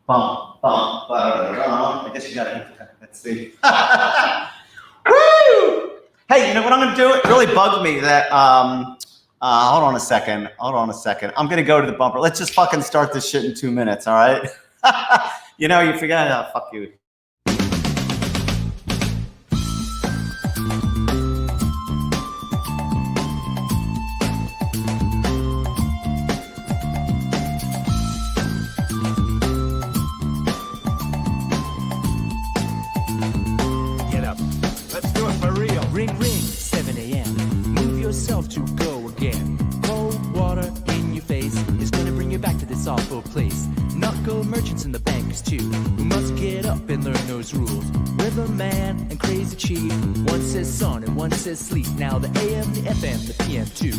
Bum, bum, I guess you got it. Let's see. Woo! Hey, you know what I'm going to do? It really bugged me that, hold on a second. I'm going to go to the bumper. Let's just fucking start this shit in 2 minutes, all right? You know, you forgot, fuck you. Awful place. Knuckle merchants and the bankers too, who must get up and learn those rules. Riverman and Crazy Chief, one says sun and one says sleep. Now the AM, the FM, the PM too,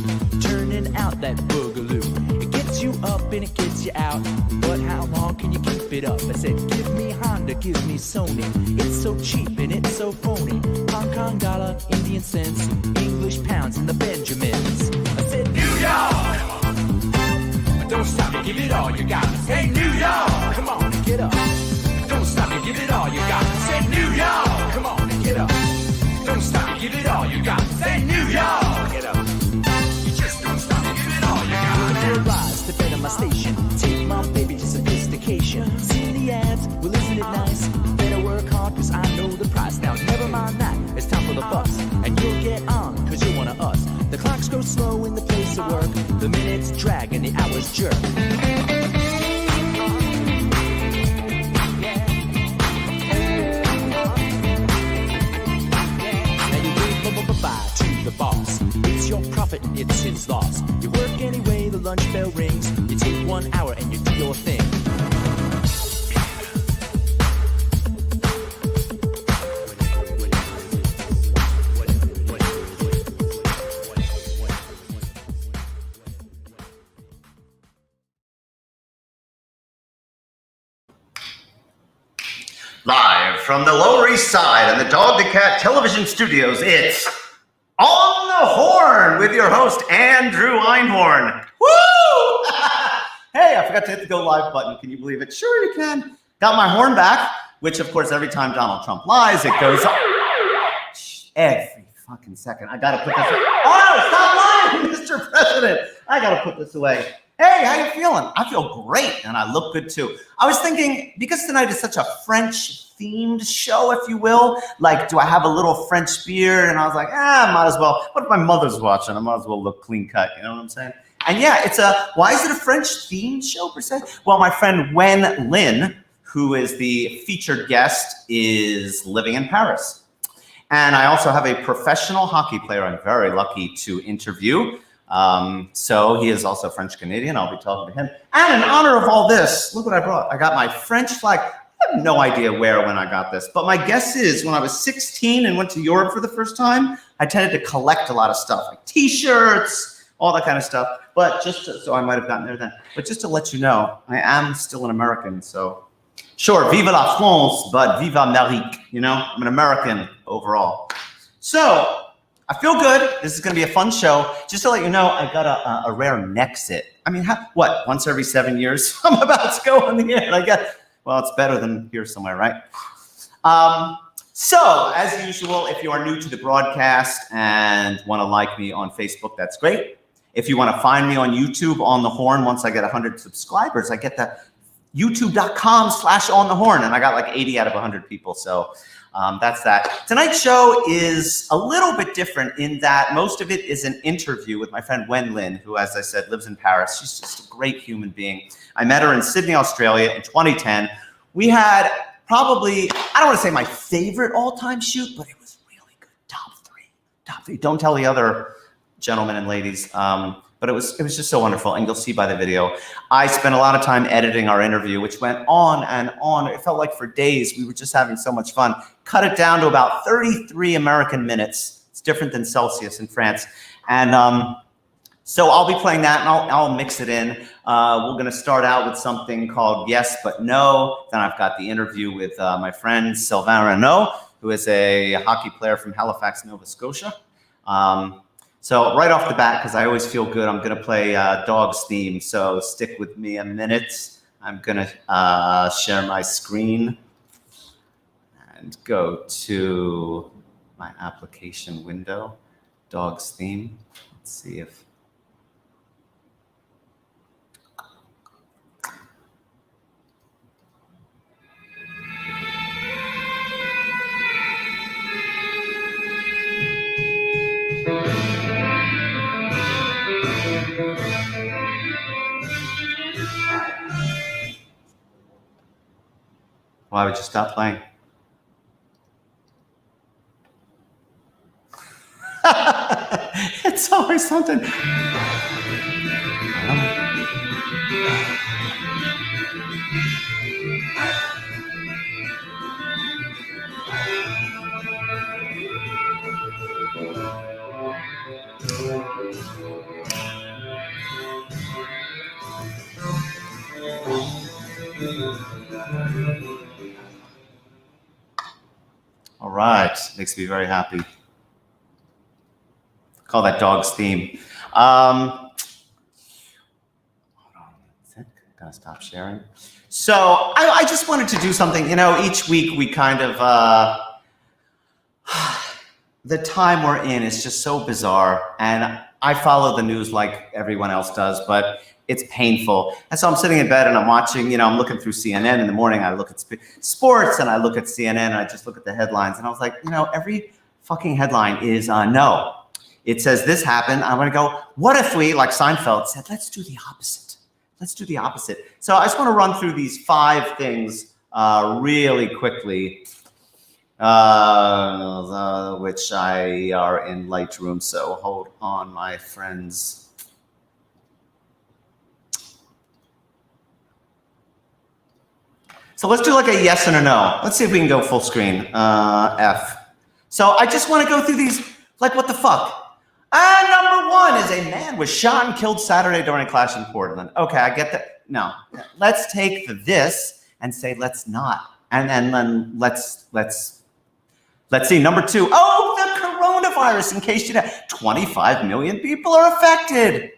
turning out that boogaloo. It gets you up and it gets you out, but how long can you keep it up? I said, give me Honda, give me Sony. It's so cheap and it's so phony. Hong Kong dollar, Indian cents, English pounds and the Benjamins. I said, New York! Don't stop and give it all you got. Say New York, come on and get up. Don't stop and give it all you got. Say New York, come on and get up. Don't stop and give it all you got. Say New York, get up. You just don't stop and give it all you got. I rise to better my station. Take my baby to sophistication. See the ads, well isn't it nice? Better work hard cause I know the price. Now never mind that, it's time for the bus. And you'll get on cause you're one of us. The clocks go slow in the place of work. The minutes drag and the hours jerk. Now you wave bye-bye to the boss. It's your profit and it's his loss. You work anyway, the lunch bell rings. You take 1 hour and you do your thing. Live from the Lower East Side and the Dog to Cat television studios, it's On the Horn with your host, Andrew Einhorn. Woo! Hey, I forgot to hit the go live button. Can you believe it? Sure you can. Got my horn back, which of course every time Donald Trump lies, it goes up. Every fucking second. I gotta put this away. Oh, stop lying, Mr. President. I gotta put this away. Hey, how you feeling? I feel great, and I look good too. I was thinking, because tonight is such a French-themed show, if you will, like, do I have a little French beard? And I was like, might as well. What if my mother's watching? I might as well look clean cut, you know what I'm saying? And yeah, why is it a French-themed show, per se? Well, my friend Wen Lin, who is the featured guest, is living in Paris. And I also have a professional hockey player I'm very lucky to interview. So he is also French-Canadian. I'll be talking to him. And in honor of all this, look what I brought. I got my French flag. I have no idea when I got this, but my guess is when I was 16 and went to Europe for the first time, I tended to collect a lot of stuff, like T-shirts, all that kind of stuff. But so I might have gotten there then. But just to let you know, I am still an American. So sure, vive la France, but vive Amerique. You know, I'm an American overall. So I feel good. This is going to be a fun show. Just to let you know, I got a rare Nexit. I mean, once every 7 years, I'm about to go on the air. And I guess, well, it's better than here somewhere, right? So, as usual, if you are new to the broadcast and want to like me on Facebook, that's great. If you want to find me on YouTube, On the Horn, once I get 100 subscribers, I get the youtube.com/onthehorn, and I got like 80 out of 100 people, so that's that. Tonight's show is a little bit different in that most of it is an interview with my friend Wen Lin, who, as I said, lives in Paris. She's just a great human being. I met her in Sydney, Australia in 2010. We had probably, I don't want to say my favorite all-time shoot, but it was really good. Top three. Don't tell the other gentlemen and ladies. But it was just so wonderful, and you'll see by the video. I spent a lot of time editing our interview, which went on and on. It felt like for days we were just having so much fun. Cut it down to about 33 American minutes. It's different than Celsius in France. And so I'll be playing that, and I'll mix it in. We're going to start out with something called Yes But No. Then I've got the interview with my friend Sylain Renault, who is a hockey player from Halifax, Nova Scotia. So right off the bat, because I always feel good, I'm going to play Dog's theme. So stick with me a minute. I'm going to share my screen and go to my application window, Dogs Theme. Let's see if... Why would you stop playing? It's always something. All right, makes me very happy. Call that Dogs Theme. Hold on, that's it. Gotta stop sharing. So I just wanted to do something. Each week we kind of the time we're in is just so bizarre, and I follow the news like everyone else does, but it's painful. And so I'm sitting in bed and I'm watching, I'm looking through CNN in the morning. I look at sports and I look at CNN and I just look at the headlines. And I was like, every fucking headline is no. It says this happened. I want to go, what if we, like Seinfeld said, let's do the opposite. Let's do the opposite. So I just want to run through these 5 things really quickly, which I are in Lightroom. So hold on, my friends. So let's do like a yes and a no. Let's see if we can go full screen. F. So I just want to go through these, like, what the fuck? Number 1 is a man was shot and killed Saturday during a clash in Portland. Okay, I get that. No, let's take this and say let's not. And then let's see. Number 2. Oh, the coronavirus, in case you know. 25 million people are affected.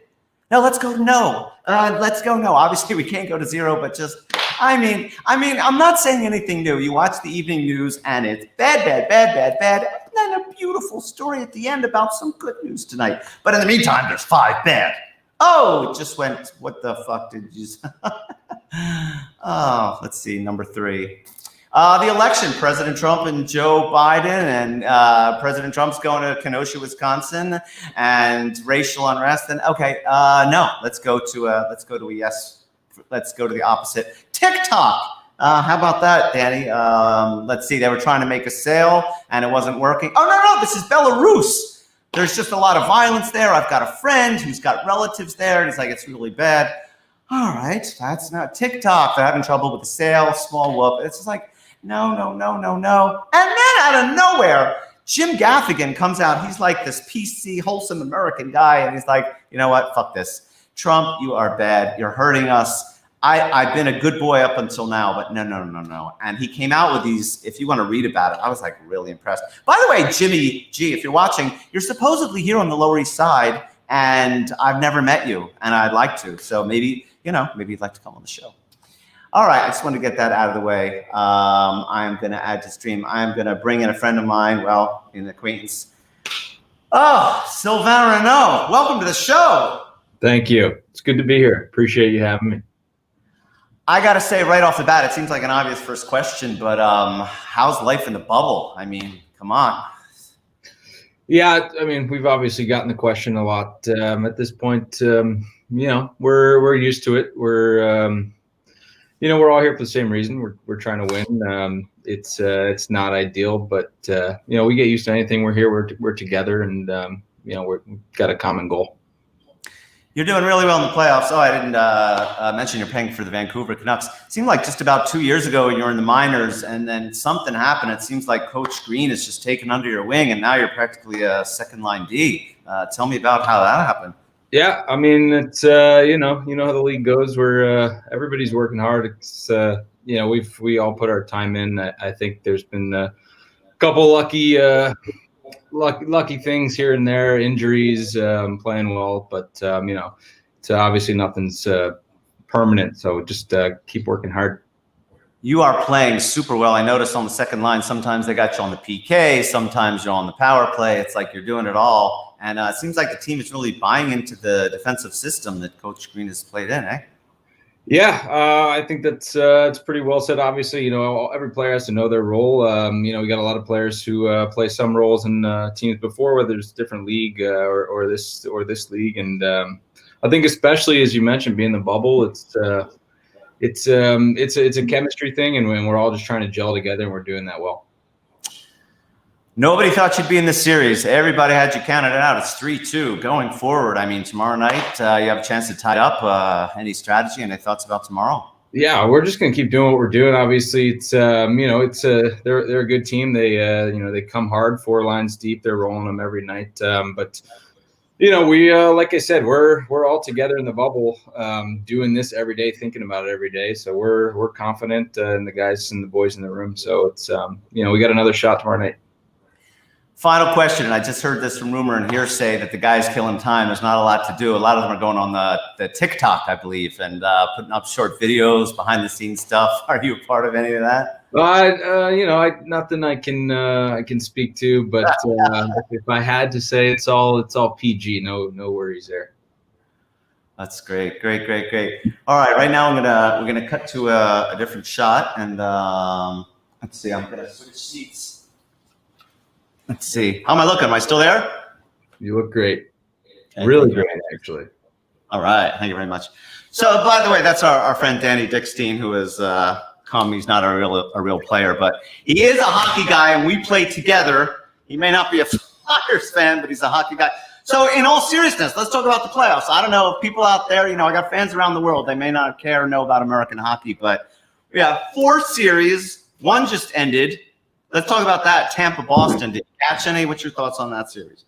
No, let's go no. Let's go no. Obviously, we can't go to 0, but just... I mean, I'm not saying anything new. You watch the evening news and it's bad. And then a beautiful story at the end about some good news tonight. But in the meantime, there's 5 bad. Oh, it just went, what the fuck did you say? Oh, let's see, number 3. The election, President Trump and Joe Biden, and President Trump's going to Kenosha, Wisconsin, and racial unrest. And okay, no, let's go to a yes. Let's go to the opposite. TikTok. How about that, Danny? Let's see. They were trying to make a sale and it wasn't working. Oh, no. This is Belarus. There's just a lot of violence there. I've got a friend who's got relatives there. And he's like, it's really bad. All right. That's not TikTok. They're having trouble with the sale. Small whoop. It's just like, no. And then out of nowhere, Jim Gaffigan comes out. He's like this PC, wholesome American guy. And he's like, you know what? Fuck this. Trump, you are bad. You're hurting us. I've been a good boy up until now, but no. And he came out with these, if you want to read about it, I was like really impressed. By the way, Jimmy G, if you're watching, you're supposedly here on the Lower East Side, and I've never met you, and I'd like to. So maybe you'd like to come on the show. All right, I just want to get that out of the way. I'm going to add to stream. I'm going to bring in a friend of mine, an acquaintance. Oh, Sylain Renault, welcome to the show. Thank you. It's good to be here. Appreciate you having me. I got to say right off the bat, it seems like an obvious first question, but how's life in the bubble? I mean, come on. Yeah, I mean, we've obviously gotten the question a lot at this point. We're used to it. We're all here for the same reason. We're trying to win. It's not ideal, but we get used to anything. We're here. We're together, and we've got a common goal. You're doing really well in the playoffs. Oh, I didn't mention you're playing for the Vancouver Canucks. It seemed like just about 2 years ago you were in the minors, and then something happened. It seems like Coach Green is just taken under your wing, and now you're practically a second-line D. Tell me about how that happened. Yeah, I mean, it's you know how the league goes. Where everybody's working hard. It's we all put our time in. I think there's been a couple lucky things here and there, injuries, playing well, but it's obviously nothing's permanent. So just keep working hard. You are playing super well. I noticed on the second line, sometimes they got you on the PK, sometimes you're on the power play. It's like you're doing it all. And it seems like the team is really buying into the defensive system that Coach Green has played in, eh? Yeah, I think that's it's pretty well said. Obviously, every player has to know their role. We got a lot of players who play some roles in teams before, whether it's a different league or this league. And I think especially as you mentioned, being the bubble, it's a chemistry thing, and we're all just trying to gel together, and we're doing that well. Nobody thought you'd be in this series. Everybody had you counted it out. It's 3-2 going forward. I mean, tomorrow night you have a chance to tie up. Any strategy? Any thoughts about tomorrow? Yeah, we're just gonna keep doing what we're doing. Obviously, it's they're a good team. They come hard, 4 lines deep. They're rolling them every night. But we like I said, we're all together in the bubble, doing this every day, thinking about it every day. So we're confident in the guys and the boys in the room. So it's we got another shot tomorrow night. Final question, and I just heard this from rumor and hearsay that the guys killing time. There's not a lot to do. A lot of them are going on the TikTok, I believe, and putting up short videos, behind the scenes stuff. Are you a part of any of that? Nothing I can speak to, but if I had to say, it's all PG. No worries there. That's great. All right now we're gonna cut to a different shot, and let's see. I'm gonna switch seats. Let's see. How am I looking? Am I still there? You look great. Really great, actually. All right. Thank you very much. So, by the way, that's our friend Danny Dickstein, who has come. He's not a real player, but he is a hockey guy, and we play together. He may not be a Flyers fan, but he's a hockey guy. So, in all seriousness, let's talk about the playoffs. I don't know if people out there, I got fans around the world. They may not care or know about American hockey, but we have 4 series. One just ended. Let's talk about that. Tampa, Boston. Did you catch any? What's your thoughts on that series?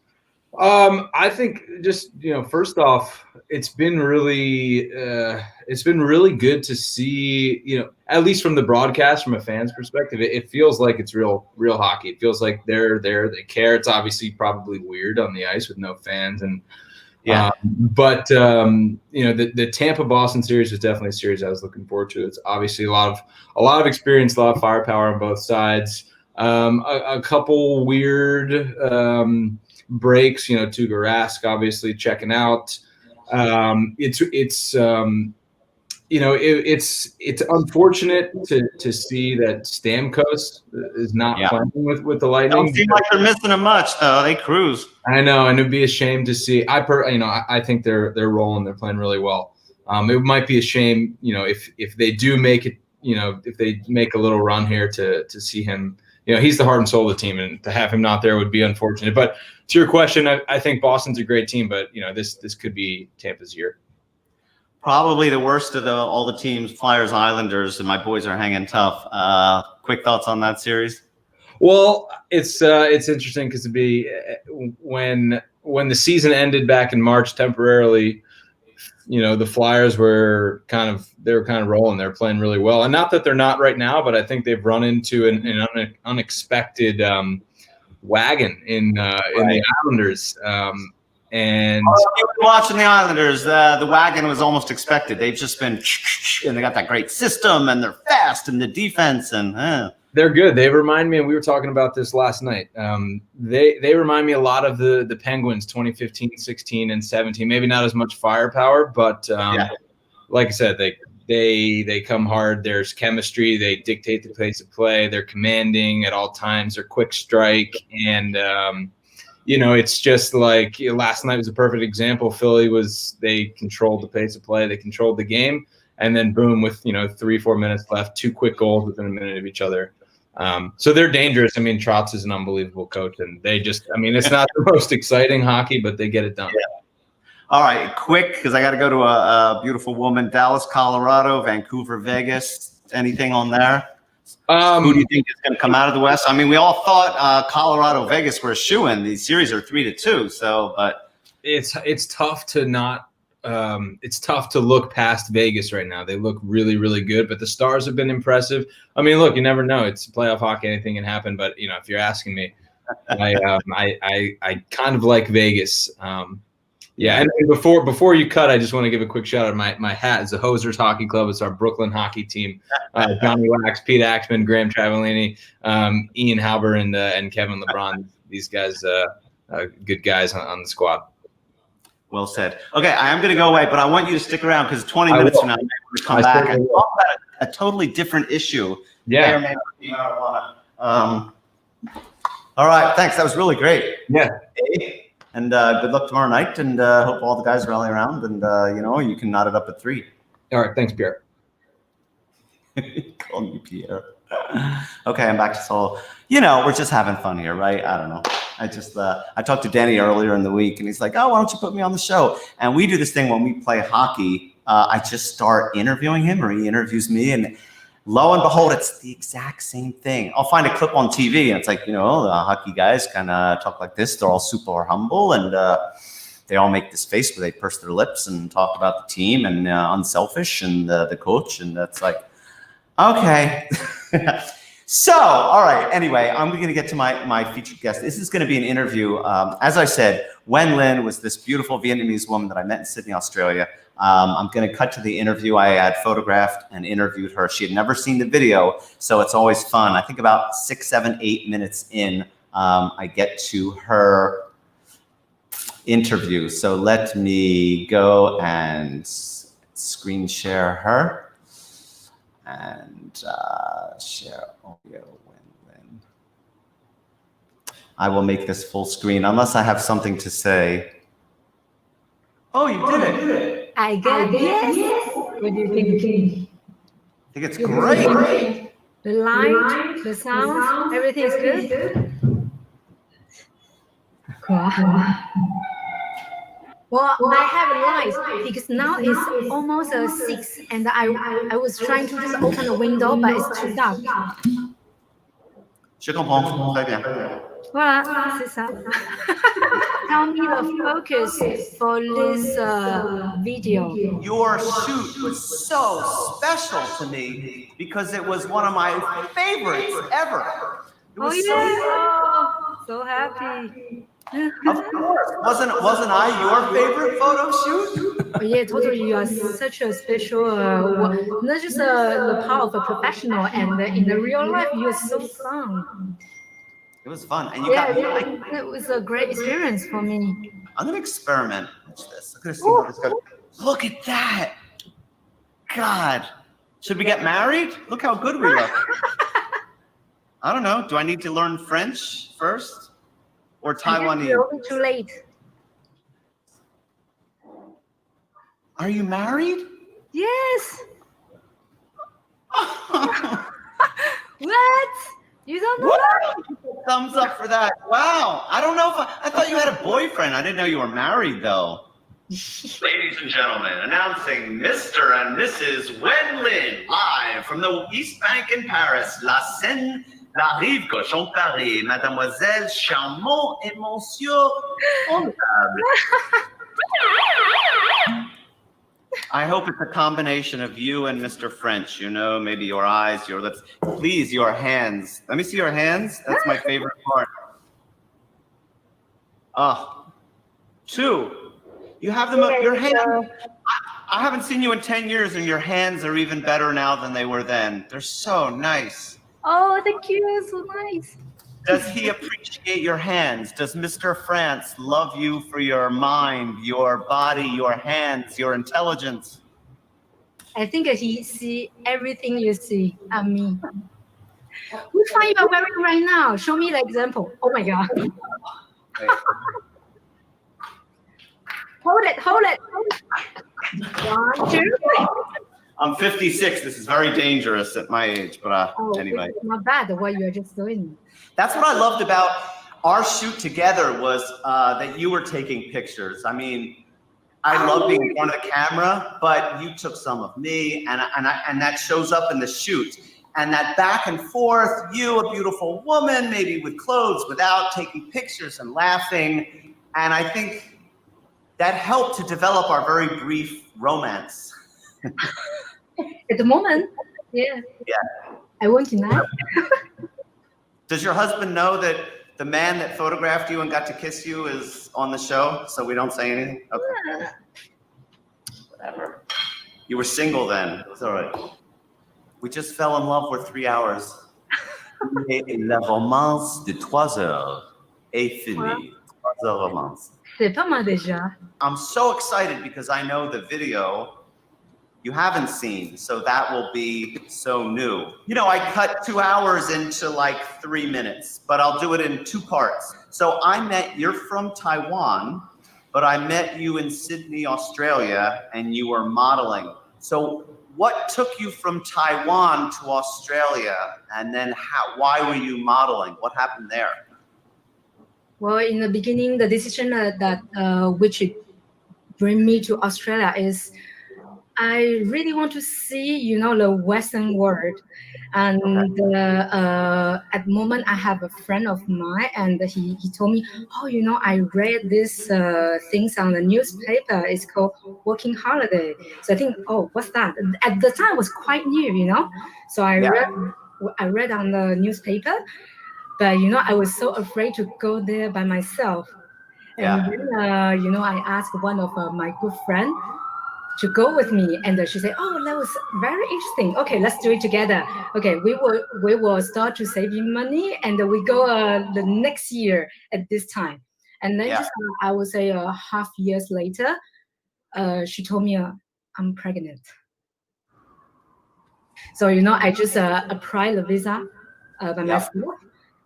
I think just first off, it's been really good to see. At least from the broadcast, from a fan's perspective, it feels like it's real hockey. It feels like they're there. They care. It's obviously probably weird on the ice with no fans, and the Tampa Boston series was definitely a series I was looking forward to. It's obviously a lot of experience, a lot of firepower on both sides. A couple weird breaks, Tuukka Rask obviously checking out. It's unfortunate to see that Stamkos is not playing with the Lightning. Don't seem like they're missing him much, though. They cruise. I know, and it'd be a shame to see. I think they're rolling. They're playing really well. It might be a shame, if they do make it, if they make a little run here to see him. He's the heart and soul of the team, and to have him not there would be unfortunate. But to your question, I think Boston's a great team, but this could be Tampa's year. Probably the worst of all the teams, Flyers, Islanders, and my boys are hanging tough. Quick thoughts on that series? Well, it's interesting because when the season ended back in March temporarily, the Flyers were kind of rolling. They're playing really well, and not that they're not right now, but I think they've run into an unexpected wagon in the Islanders. And watching the Islanders, the wagon was almost expected. They've just been, and they got that great system, and they're fast, and the defense, and they're good. They remind me, and we were talking about this last night. They remind me a lot of the Penguins, 2015, 16, and 17. Maybe not as much firepower, but like I said, they come hard. There's chemistry. They dictate the pace of play. They're commanding at all times. They're quick strike, and it's just like last night was a perfect example. They controlled the pace of play. They controlled the game. And then boom, with 3-4 minutes left, 2 quick goals within a minute of each other. So they're dangerous. I mean, Trotz is an unbelievable coach, and it's not the most exciting hockey, but they get it done. Yeah. All right, quick, because I got to go to a beautiful woman. Dallas, Colorado, Vancouver, Vegas. Anything on there? Who do you think is going to come out of the West? I mean, we all thought Colorado, Vegas were a shoo-in. These series are 3-2. So, but it's tough to not. It's tough to look past Vegas right now. They look really, really good, but the Stars have been impressive. I mean, look, you never know. It's playoff hockey; anything can happen. But if you're asking me, I kind of like Vegas. Yeah, and before you cut, I just want to give a quick shout out. My hat is the Hosers Hockey Club. It's our Brooklyn hockey team. Johnny Wax, Pete Axman, Graham Travellini, Ian Halber, and Kevin LeBron. These guys, good guys on the squad. Well said. Okay, I am going to go away, but I want you to stick around because 20 minutes from now, we come back and talk about a totally different issue. Yeah. May or may not be marijuana. All right, thanks. That was really great. Yeah. And good luck tomorrow night, and hope all the guys rally around, and you can knot it up at 3. All right, thanks, Pierre. Call me Pierre. Okay, I'm back to Seoul. We're just having fun here, right? I don't know. I talked to Danny earlier in the week, and he's like, "Oh, why don't you put me on the show?" And we do this thing when we play hockey. I just start interviewing him, or he interviews me, and lo and behold, it's the exact same thing. I'll find a clip on TV, and it's like, the hockey guys kind of talk like this. They're all super humble, and they all make this face where they purse their lips and talk about the team and unselfish and the coach, and that's like, okay. So, all right. Anyway, I'm going to get to my featured guest. This is going to be an interview. As I said, Wen Lin was this beautiful Vietnamese woman that I met in Sydney, Australia. I'm going to cut to the interview. I had photographed and interviewed her. She had never seen the video, so it's always fun. I think about 6, 7, 8 minutes in, I get to her interview. So let me go and screen share her. And share audio. When I will make this full screen unless I have something to say. Oh, you did it! I guess yes. What do you think? I think it's great. The light, the sound, everything is good. Well, I have lights because now it's almost 6, and I was trying to just open the window, but it's too dark. Je comprends. Très bien. Voilà, c'est ça. Tell me the focus for this video. Your shoot was so special to me because it was one of my favorites ever. It was So happy. Of course. Wasn't I your favorite photo shoot? Oh, yeah, totally. You are such a special, not just the power of a professional, and in the real life, you are so fun. It was fun, and you got me. It was a great experience for me. I'm gonna experiment. Watch this. I'm gonna see how this goes. Look at that. God, should we get married? Look how good we look. I don't know. Do I need to learn French first? Or Taiwanese? It's too late. Are you married? Yes. What? You don't know that? Thumbs up for that. Wow. I don't know if I thought you had a boyfriend. I didn't know you were married, though. Ladies and gentlemen, announcing Mr. and Mrs. Wen Lin, live from the East Bank in Paris, La Seine, La Rive Gauche en Paris, Mademoiselle Charmant et Monsieur Comptable. I hope it's a combination of you and Mr. French, maybe your eyes, your lips. Please, your hands. Let me see your hands. That's my favorite part. 2. You have them up your hands. I haven't seen you in 10 years, and your hands are even better now than they were then. They're so nice. Oh, thank you. So nice. Does he appreciate your hands? Does Mr. France love you for your mind, your body, your hands, your intelligence? I think he see everything you see on me. Which one you are wearing right now? Show me the example. Oh my God. Hold it. 1, 2. I'm 56. This is very dangerous at my age, but anyway. It's not bad what you are just doing. That's what I loved about our shoot together was that you were taking pictures. I mean, I love being in front of the camera, but you took some of me, and that shows up in the shoot. And that back and forth, you, a beautiful woman, maybe with clothes, without, taking pictures and laughing. And I think that helped to develop our very brief romance. At the moment, yeah. I won't deny. Does your husband know that the man that photographed you and got to kiss you is on the show, so we don't say anything? Okay. Whatever. You were single then. It's all right. We just fell in love for 3 hours. La romance de 3 heures est finie. 3 heures romance. C'est pas mal déjà. I'm so excited because I know the video you haven't seen, so that will be so new. You know, I cut 2 hours into like 3 minutes, but I'll do it in 2 parts. So you're from Taiwan, but I met you in Sydney, Australia, and you were modeling. So what took you from Taiwan to Australia, and then why were you modeling? What happened there? Well, in the beginning, the decision that which bring me to Australia is I really want to see, the Western world. And at the moment, I have a friend of mine, and he told me, I read this things on the newspaper. It's called Working Holiday. So I think, what's that? At the time, it was quite new, So I read on the newspaper, but I was so afraid to go there by myself. And then, I asked one of my good friends to go with me, and she said, that was very interesting. Okay, let's do it together. Okay, we will start to saving money, and we go the next year at this time. And then I would say half years later, she told me I'm pregnant. So I just applied the visa by myself,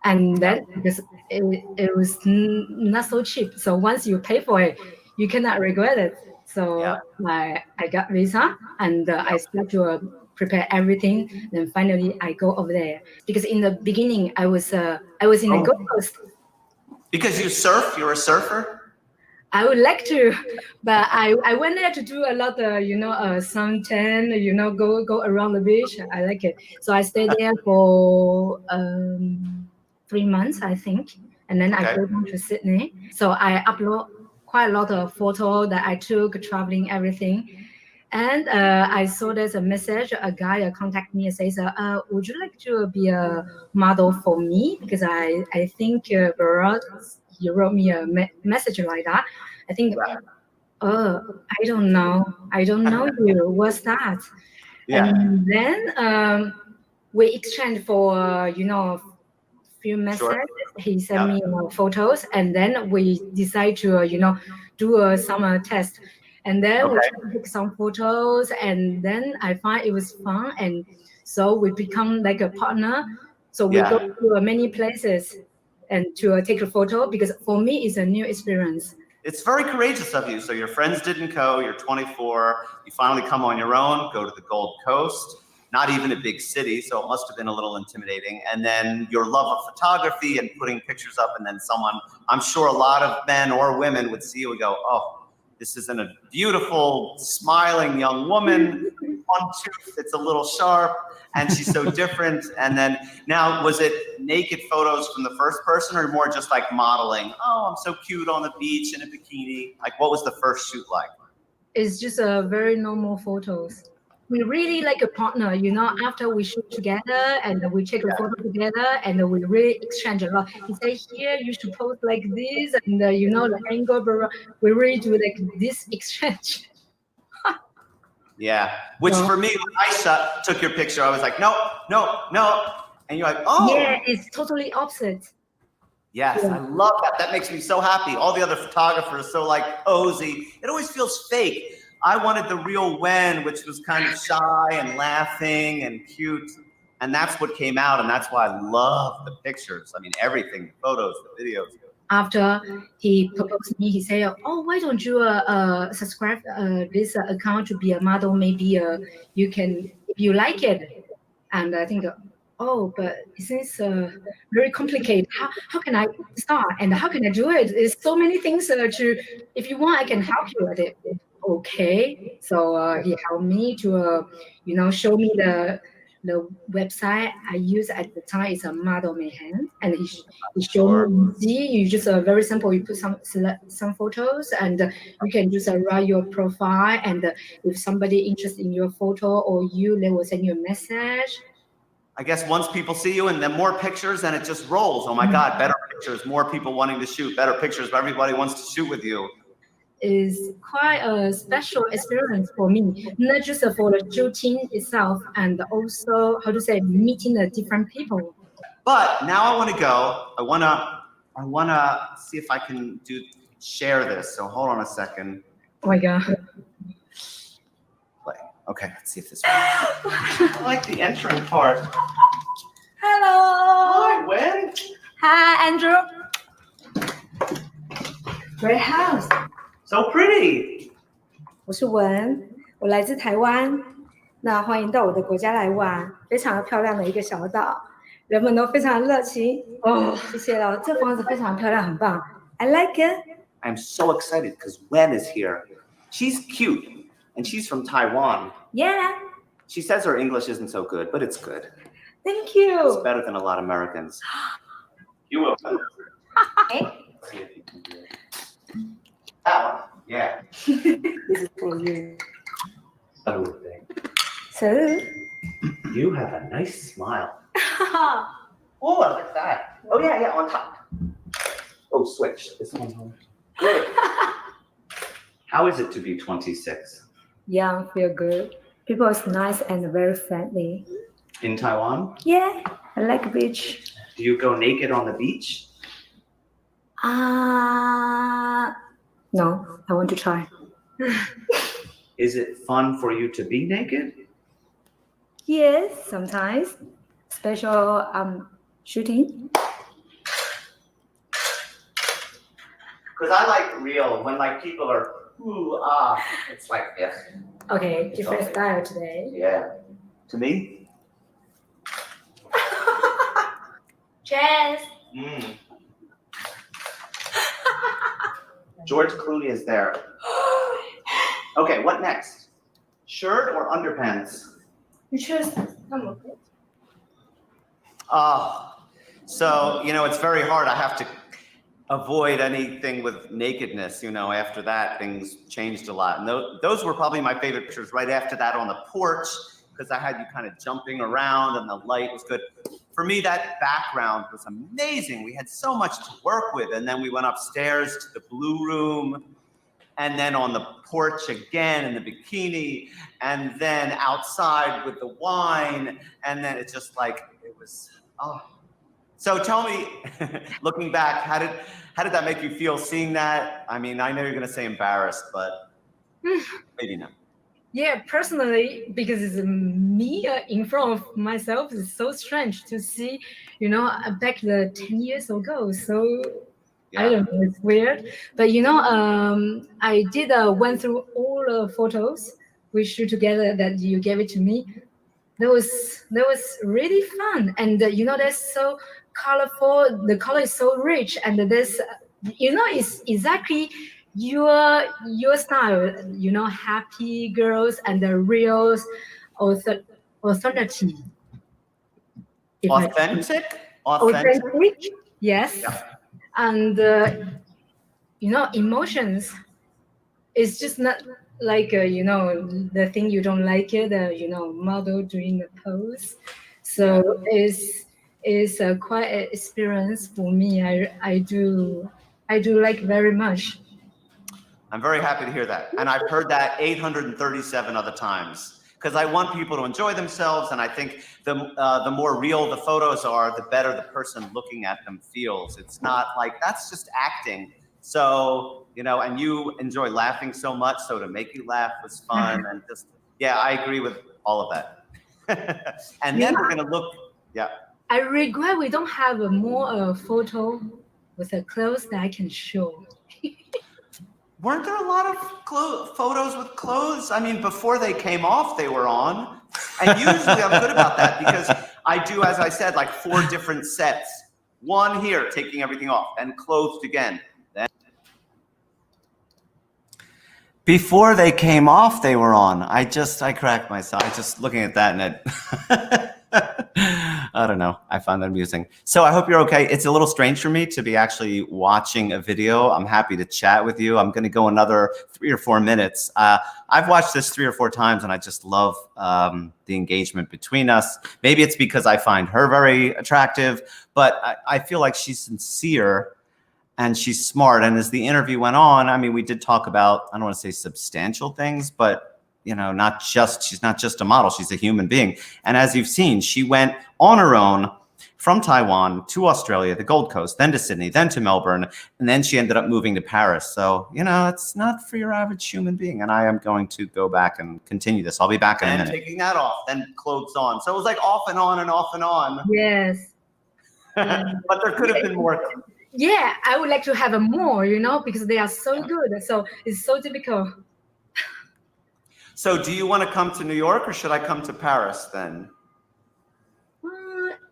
and then because it was not so cheap. So once you pay for it, you cannot regret it. So I got visa, and I start to prepare everything. Then finally I go over there, because in the beginning I was in the Gold Coast. Because you surf, you're a surfer? I would like to, but I went there to do a lot of suntan, go around the beach. I like it. So I stayed there for 3 months, I think, and then I go down to Sydney. So I upload quite a lot of photos that I took, traveling, everything. And I saw there's a message, a guy contact me and says, would you like to be a model for me? Because I think you wrote me a message like that. I think, I don't know you. What's that? Yeah. And then we exchanged for, few messages. Sure. He sent me photos, and then we decide to do a summer test, and then we took some photos, and then I find it was fun, and so we become like a partner. So we go to many places and to take a photo, because for me it's a new experience. It's very courageous of you. So your friends didn't go, you're 24, you finally come on your own, go to the Gold Coast. Not even a big city, so it must have been a little intimidating. And then your love of photography and putting pictures up, and then someone, I'm sure a lot of men or women would see you and go, this isn't a beautiful, smiling young woman. One tooth, it's a little sharp, and she's so different. And then now, was it naked photos from the first person, or more just like modeling? I'm so cute on the beach in a bikini. Like, what was the first shoot like? It's just very normal photos. We really like a partner, after we shoot together and we take a photo together, and we really exchange a lot. He said, here, you should pose like this, and the angle, we really do like this exchange. Which for me, when I took your picture, I was like, no. And you're like, Yeah, it's totally opposite. Yes, I love that. That makes me so happy. All the other photographers are so like cozy. It always feels fake. I wanted the real Wen, which was kind of shy and laughing and cute. And that's what came out. And that's why I love the pictures. I mean, everything, the photos, the videos. After he proposed me, he said, why don't you subscribe this account to be a model? Maybe you can, if you like it. And I think, but it seems very complicated. How can I start? And how can I do it? There's so many things if you want, I can help you with it. Okay, so he helped me to, show me the website I use at the time. Is a Model Mayhem, and he showed me. You just very simple. You put some photos, and you can just write your profile. And if somebody interested in your photo or you, they will send you a message. I guess once people see you and then more pictures, and it just rolls. Oh my God, better pictures, more people wanting to shoot better pictures, everybody wants to shoot with you. Is quite a special experience for me, not just for the shooting itself, and also how to say meeting the different people. But now I want to go. I wanna see if I can share this. So hold on a second. Oh my god. Play. Okay, let's see if this works. I like the intro part. Hello. Hi, Wen. Hi, Andrew. Great house. So pretty. 我是文，我来自台湾。那欢迎到我的国家来玩，非常的漂亮的一个小岛，人们都非常热情。哦，谢谢了，这房子非常漂亮，很棒。I like it. I'm so excited because Wen is here. She's cute, and she's from Taiwan. Yeah. She says her English isn't so good, but it's good. Thank It's you. better than a lot of Americans. You will. Let's see if you can do it. That one. Yeah. This is for you. Other thing. So. You have a nice smile. Oh, I like that. Oh, yeah, on top. Oh, switch. This one. Good. How is it to be 26? Yeah, feel good. People is nice and very friendly. In Taiwan? Yeah, I like beach. Do you go naked on the beach? No, I want to try. Is it fun for you to be naked? Yes, sometimes. Special shooting. Because I like real, when like people are, ooh, ah, it's like this. Okay, different style today. Yeah. To me? Cheers. George Clooney is there. Okay, what next? Shirt or underpants? You choose. So, it's very hard. I have to avoid anything with nakedness. After that, things changed a lot. And those were probably my favorite pictures right after that on the porch, because I had you kind of jumping around and the light was good. For me, that background was amazing. We had so much to work with. And then we went upstairs to the blue room, and then on the porch again in the bikini, and then outside with the wine. And then it's just like, it was, oh. So tell me, looking back, how did that make you feel seeing that? I mean, I know you're going to say embarrassed, but maybe not. Yeah, personally, because it's me in front of myself, it's so strange to see, back 10 years ago. So I don't know, it's weird. But I did went through all the photos we shoot together that you gave it to me. That was really fun, and that's so colorful. The color is so rich, and this, it's exactly your style. Happy girls and the real authenticity. Authentic. Yes. Yeah. And emotions. It's just not like the thing you don't like it. Model doing the pose. So it's quite an experience for me. I do like very much. I'm very happy to hear that. And I've heard that 837 other times, because I want people to enjoy themselves. And I think the more real the photos are, the better the person looking at them feels. It's not like, that's just acting. So, and you enjoy laughing so much. So to make you laugh was fun. And just, I agree with all of that. And then we're going to look, I regret we don't have a more photo with the clothes that I can show. Weren't there a lot of photos with clothes? I mean, before they came off, they were on. And usually I'm good about that, because I do, as I said, like 4 different sets. One here, taking everything off, and clothed again. Then before they came off, they were on. I cracked myself. I just looking at that, and I don't know. I find that amusing. So I hope you're okay. It's a little strange for me to be actually watching a video. I'm happy to chat with you. I'm going to go another 3 or 4 minutes. I've watched this 3 or 4 times, and I just love the engagement between us. Maybe it's because I find her very attractive, but I feel like she's sincere and she's smart. And as the interview went on, I mean, we did talk about, I don't want to say substantial things, but she's not just a model, she's a human being. And as you've seen, she went on her own from Taiwan to Australia, the Gold Coast, then to Sydney, then to Melbourne, and then she ended up moving to Paris. So, it's not for your average human being. And I am going to go back and continue this. I'll be back in a minute. Taking that off, then clothes on. So it was like off and on and off and on. Yes. But there could have been more. Yeah, I would like to have more, because they are so good. So it's so difficult. So do you want to come to New York or should I come to Paris then?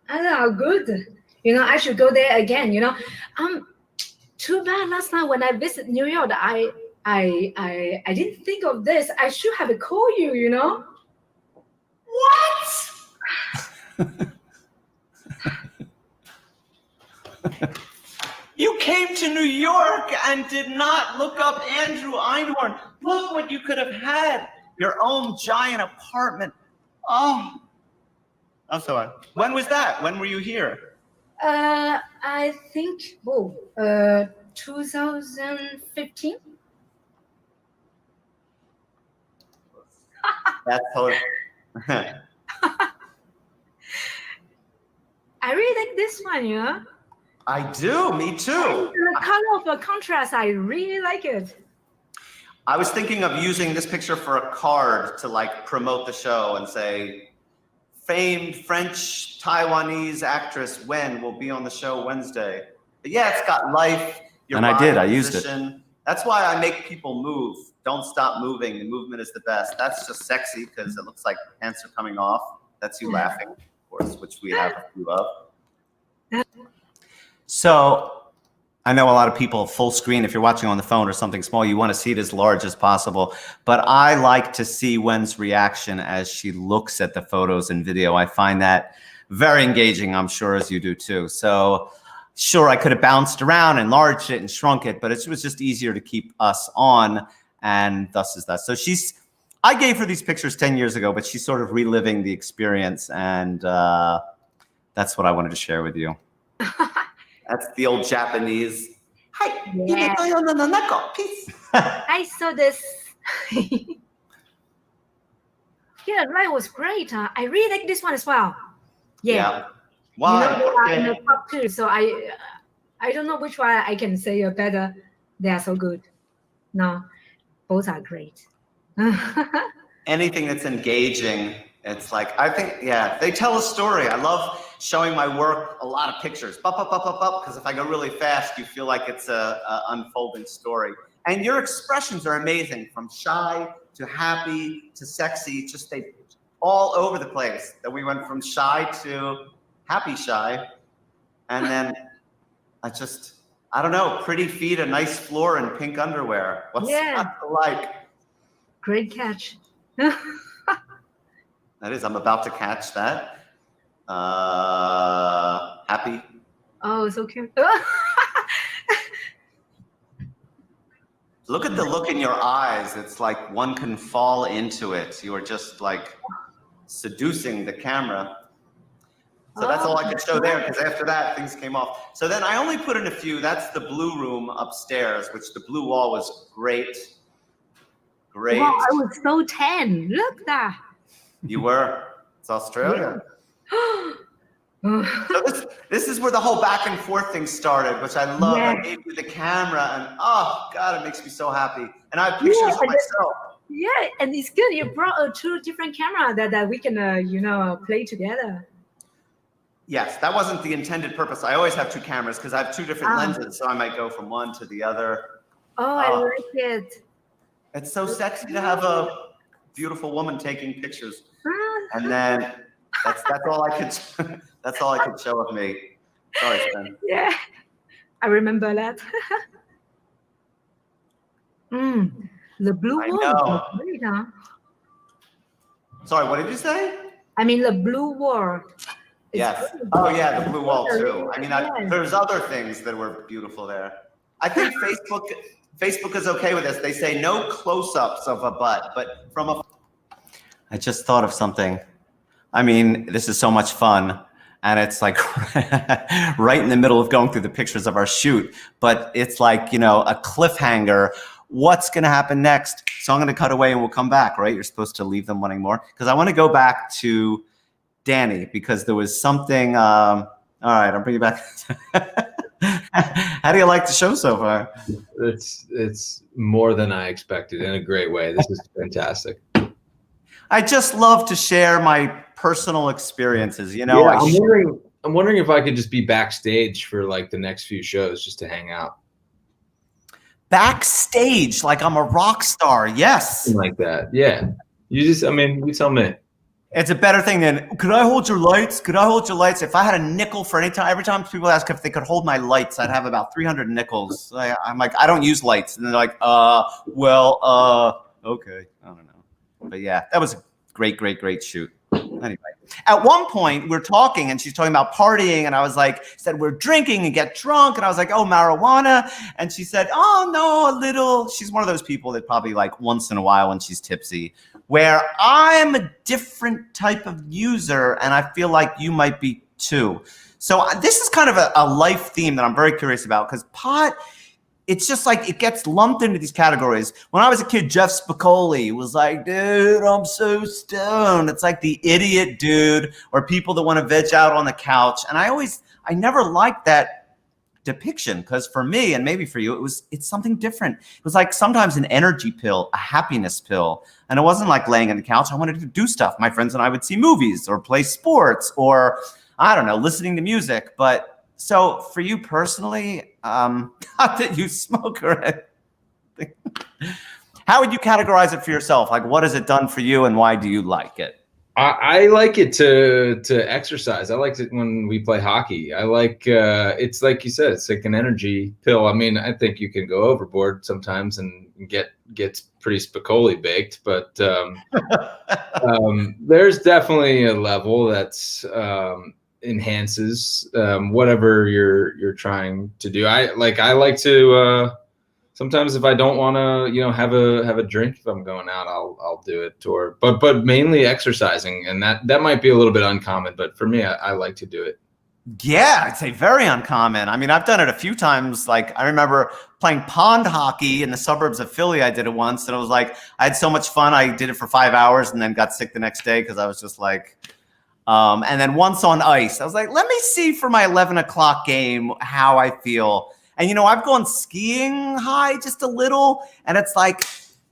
I don't know, good. I should go there again, Too bad last night when I visited New York, I didn't think of this. I should have called you, What? You came to New York and did not look up Andrew Einhorn. Look what you could have had. Your own giant apartment. Oh. I'm sorry. When was that? When were you here? I think 2015. That's totally. I really like this one, I do. Me too. The color of the contrast, I really like it. I was thinking of using this picture for a card to promote the show and say, famed French Taiwanese actress Wen will be on the show Wednesday. But yeah, it's got life. And I did. I used it. That's why I make people move. Don't stop moving. The movement is the best. That's just sexy because it looks like pants are coming off. That's you laughing, of course, which we have a few of. So I know a lot of people full screen, if you're watching on the phone or something small, you want to see it as large as possible. But I like to see Wen's reaction as she looks at the photos and video. I find that very engaging, I'm sure, as you do too. So sure, I could have bounced around, enlarged it and shrunk it, but it was just easier to keep us on, and thus is that. So I gave her these pictures 10 years ago, but she's sort of reliving the experience, and that's what I wanted to share with you. That's the old Japanese. Hi. Yeah. I saw this. Yeah, right, was great. I really like this one as well. Yeah. Why? They are in the top 2, so I don't know which one I can say better. They are so good. No, both are great. Anything that's engaging, it's I think, they tell a story. I love showing my work, a lot of pictures, because if I go really fast, you feel like it's a unfolding story. And your expressions are amazing, from shy to happy to sexy, just they all over the place. That we went from shy to happy shy, and then I don't know, pretty feet, a nice floor, and pink underwear. What's that like? Great catch. That is, I'm about to catch that. Happy. Oh, so cute. Look at the look in your eyes. It's like one can fall into it. You are just seducing the camera. So that's all I could show there, because after that, things came off. So then I only put in a few. That's the blue room upstairs, which the blue wall was great. Great. Wow, I was so tan. Look at that. You were. It's Australia. So this is where the whole back and forth thing started, which I love. I gave you the camera, and oh God, it makes me so happy. And I have pictures of myself. Yeah, and it's good. You brought 2 different cameras that we can, play together. Yes, that wasn't the intended purpose. I always have 2 cameras because I have 2 different lenses, so I might go from one to the other. Oh, I like it. It's so sexy to have a beautiful woman taking pictures, and then that's all I could. That's all I could show of me. Sorry, Sven. Yeah, I remember that. The blue wall was great, huh? Sorry, what did you say? I mean, the blue wall. Yes. really Oh good. yeah, the blue wall too. I mean, Yeah. there's other things that were beautiful there. I think Facebook is okay with this. They say no close-ups of a butt, but from a. I just thought of something. I mean, this is so much fun, and it's like right in the middle of going through the pictures of our shoot, but it's like, a cliffhanger. What's going to happen next? So I'm going to cut away and we'll come back, right? You're supposed to leave them wanting more, because I want to go back to Danny, because there was something. All right, I'll bring you back. How do you like the show so far? It's more than I expected in a great way. This is fantastic. I just love to share my personal experiences. Yeah, I'm wondering if I could just be backstage for like the next few shows, just to hang out. Backstage, like I'm a rock star. Yes. Something like that. Yeah. You tell me. It's a better thing than, could I hold your lights? Could I hold your lights? If I had a nickel for every time people ask if they could hold my lights, I'd have about 300 nickels. I'm like, I don't use lights. And they're like, okay. I don't know. But yeah, that was a great shoot. Anyway, at one point we're talking and she's talking about partying, and I was like, said we're drinking and get drunk, and I was like, oh, marijuana, and she said, oh no, a little. She's one of those people that probably like once in a while when she's tipsy, where I'm a different type of user, and I feel like you might be too. So this is kind of a life theme that I'm very curious about, because pot, it's just like it gets lumped into these categories. When I was a kid, Jeff Spicoli was like, dude, I'm so stoned. It's like the idiot dude, or people that want to veg out on the couch. And I never liked that depiction, because for me, and maybe for you, it's something different. It was like sometimes an energy pill, a happiness pill. And it wasn't like laying on the couch. I wanted to do stuff. My friends and I would see movies or play sports, or I don't know, listening to music. But so for you personally, not that you smoke or anything, how would you categorize it for yourself? Like, what has it done for you, and why do you like it? I like it to exercise. I like it when we play hockey. I like it's like you said, it's like an energy pill. I mean, I think you can go overboard sometimes and get pretty Spicoli baked, but there's definitely a level that's enhances whatever you're trying to do. I like to sometimes if I don't want to have a drink, if I'm going out, I'll do it, but mainly exercising, and that might be a little bit uncommon, but for me, I like to do it. Yeah, I'd say very uncommon. I mean, I've done it a few times. Like, I remember playing pond hockey in the suburbs of Philly. I did it once, and it was like, I had so much fun. I did it for 5 hours and then got sick the next day, because I was just like, and then once on ice, I was like, let me see for my 11 o'clock game how I feel. And, I've gone skiing high just a little, and it's like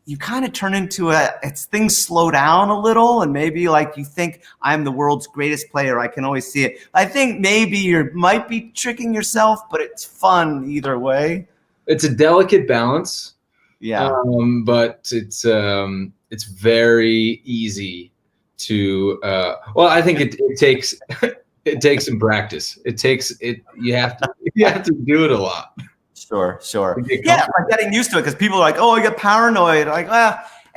you kind of turn into things slow down a little, and maybe like you think I'm the world's greatest player. I can always see it. I think maybe you might be tricking yourself, but it's fun either way. It's a delicate balance. Yeah. But it's very easy to I think it takes it takes some practice. You have to do it a lot. Sure. Yeah, like getting used to it, because people are like, oh, I get paranoid. Like,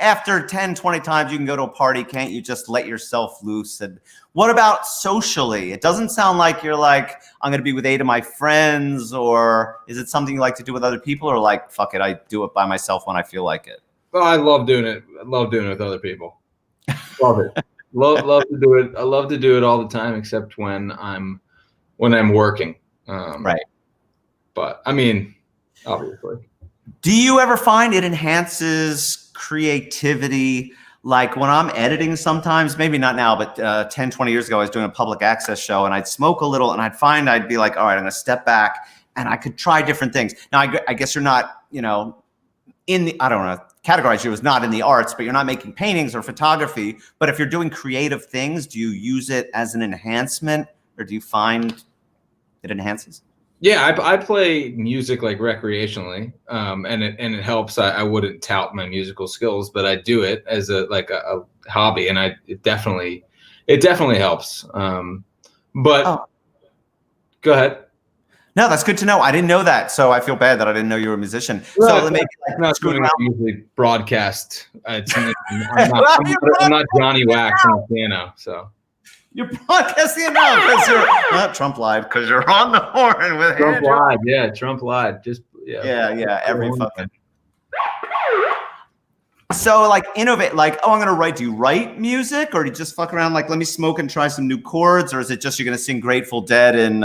after 10, 20 times you can go to a party, can't you just let yourself loose? And what about socially? It doesn't sound like you're like, I'm going to be with 8 of my friends, or is it something you like to do with other people, or like, fuck it, I do it by myself when I feel like it? Well, I love doing it. I love doing it with other people. Love it. Love to do it. I love to do it all the time, except when I'm working. Right. But I mean, obviously. Do you ever find it enhances creativity? Like when I'm editing sometimes, maybe not now, but 10, 20 years ago, I was doing a public access show, and I'd smoke a little, and I'd be like, all right, I'm going to step back, and I could try different things. Now, I guess you're not, in the, I don't know, categorize you as not in the arts, but you're not making paintings or photography. But if you're doing creative things, do you use it as an enhancement, or do you find it enhances? Yeah, I play music like recreationally, and it helps. I wouldn't tout my musical skills, but I do it as a hobby, and it definitely helps. But Go ahead. No, that's good to know. I didn't know that, so I feel bad that I didn't know you were a musician. Well, so maybe not usually broadcast. I'm not Johnny Wax on the piano, so. You're podcasting now because you're not Trump live because you're on the horn with Trump Andrew. live, yeah, Trump live. Just Yeah, every fucking. So like innovate, like, oh, I'm gonna write. Do you write music, or do you just fuck around? Like, let me smoke and try some new chords, or is it just you're gonna sing Grateful Dead and